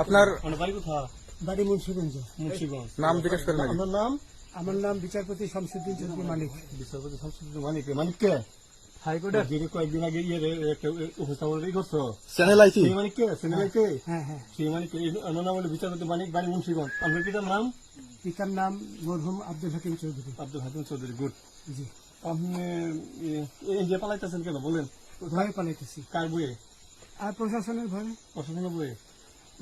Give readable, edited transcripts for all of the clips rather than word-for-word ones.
আপনার বাড়ি মুন্সিগঞ্জ। নাম জিজ্ঞেস করেন আগে। আমার নাম বিচারপতি শামসুদ্দিন চৌধুরী মানিক। বিচারপতি শামসুদ্দিন মানিক। মানিককে হাইকোর্টের যিনি কয়েকদিন আগে উপস্থাপন করছো চ্যানেল আইছি সেই মানিককে চ্যানেলকে হ্যাঁ হ্যাঁ, সেই মানিককে নাম হলো বিচারপতি মানিক, বাড়ি মুন্সিগঞ্জ। আপনার পিতার নাম? পিতার নাম মরহুম আব্দুল হাকিম চৌধুরী। আব্দুল হাকিম চৌধুরী। গুড। জি, আপনি ইন্ডিয়া পালাইতেছেন কেন বলেন? ভয়ে পালাইতেছি। কার বইয়ে? আর প্রশাসনের ভয়ে। প্রশাসনের বইয়ে?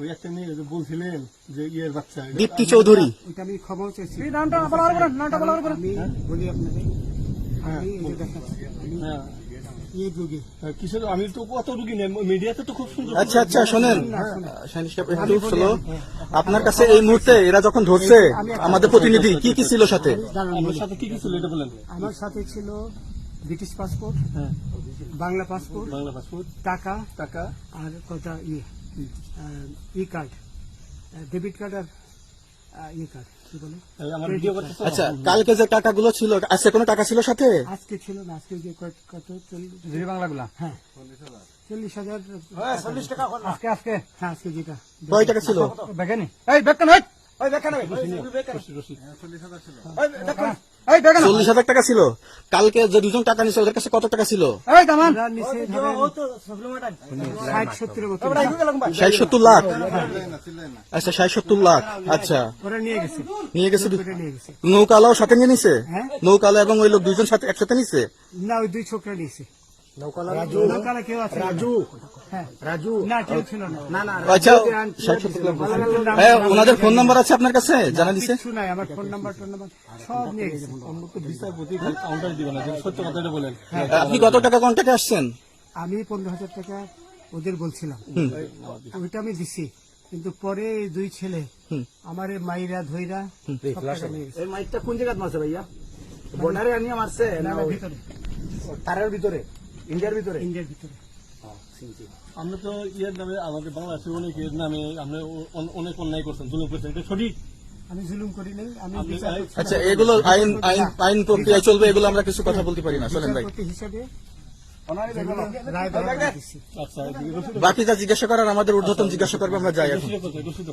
ওই একটা মেয়ে যে বলছিলেন যে ইয়ের বাচ্চা, দীপ্তি চৌধুরী। ওইটা আমি খবর চেয়েছি। হ্যাঁ? আমি বলি আপনাদের, আমি এই যে দেখাচ্ছি, আমি হ্যাঁ। এই রোগী। কিসের? আমি তো অত রুগী নেই, মিডিয়াতে তো খুব সুন্দর। আচ্ছা আচ্ছা, শোনেন শাহিন সাহেব, একটু স্লো। আপনার কাছে এই মুহূর্তে এরা যখন ধরছে আমাদের প্রতিনিধি, কি কি ছিল সাথে? আপনার সাথে কি কি ছিল এটা বলেন। আমার সাথে ছিল ব্রিটিশ পাসপোর্ট, হ্যাঁ, বাংলা পাসপোর্ট, বাংলা পাসপোর্ট, টাকা টাকা, আর কটা ই কার্ড, ডেবিট কার্ড আর ই কার্ড, কি বলে, আমার ভিডিও করতে। আচ্ছা, কালকে যে টাকাগুলো ছিল, আজকে কোনো টাকা ছিল সাথে? আজকে ছিল না, আজকে যে কত 40 বাংলাগুলা। হ্যাঁ 40,000 টাকা আজকে আজকে হ্যাঁ, আজকে যেটা কয় টাকা ছিল? বেকানি এই বেকান এই বেকান এই 40,000 টাকা ছিল। কালকে যে দুজন টাকা নিছে ওদের কাছে কত টাকা ছিল? এই দামান ওরা নিচে ধরেন 60-70 মতো 60-70 লাখ। আচ্ছা, 60-70 লাখ। আচ্ছা, ওরা নিয়ে গেছে, নিয়ে গেছে। ওটা নিয়ে গেছে। নৌকালাও সাথে নিয়ে নিছে? হ্যাঁ। নৌকালা এবং ওই লোক দুইজন সাথে একসাথে নিছে? না, ওই দুই ছোকরা নিয়েছে। নৌকালা কেউ আছে? হ্যাঁ, না কেউ ছিল না। আচ্ছা, 60-70 লাখ। হ্যাঁ, ওনাদের ফোন নাম্বার আছে আপনার কাছে? জানা দিছে? কিছু নাই, আমার ফোন নাম্বার সব নিয়ে গেছে। বিচারপতি কাউন্টার দিবেন না, সত্য কথাটা বলেন। আপনি কত টাকা কন্ট্যাক্টে আসছেন? আমি 15,000 টাকা ওদের বলছিলাম, ওইটা আমি দিছি, কিন্তু পরে এই দুই ছেলে আমার মাইরা ধইরা সব টাকা নিয়ে গেছে। এই মাইকটা কোন জায়গায় মারছে ভাইয়া? বর্ডারে আনিয়ে মারছে না না, ওই ভিতরে, তারের ভিতরে, ইন্ডিয়ার ভিতরে? ইন্ডিয়ার ভিতরে। আমরা তো ইয়ের নামে, আমাদের বাংলাদেশের অনেকের নামে আপনি অনেক অন্যায় করছেন, জুলুম করছেন, এটা সঠিক? আমি জুলুম করি নাই, আমি আপনি বিচারপতি আচ্ছা, এগুলো আইন প্রক্রিয়ায় চলবে, এগুলো আমরা কিছু কথা বলতে পারি না। চলেন ভাই, হিসাবে রায় দেওয়া দিছি। আচ্ছা, এদিকে রসিদ বাকি যা জিজ্ঞাসা করার আমাদের ঊর্ধ্বতন জিজ্ঞাসা করবে, আমরা যাই এখন। রসিদ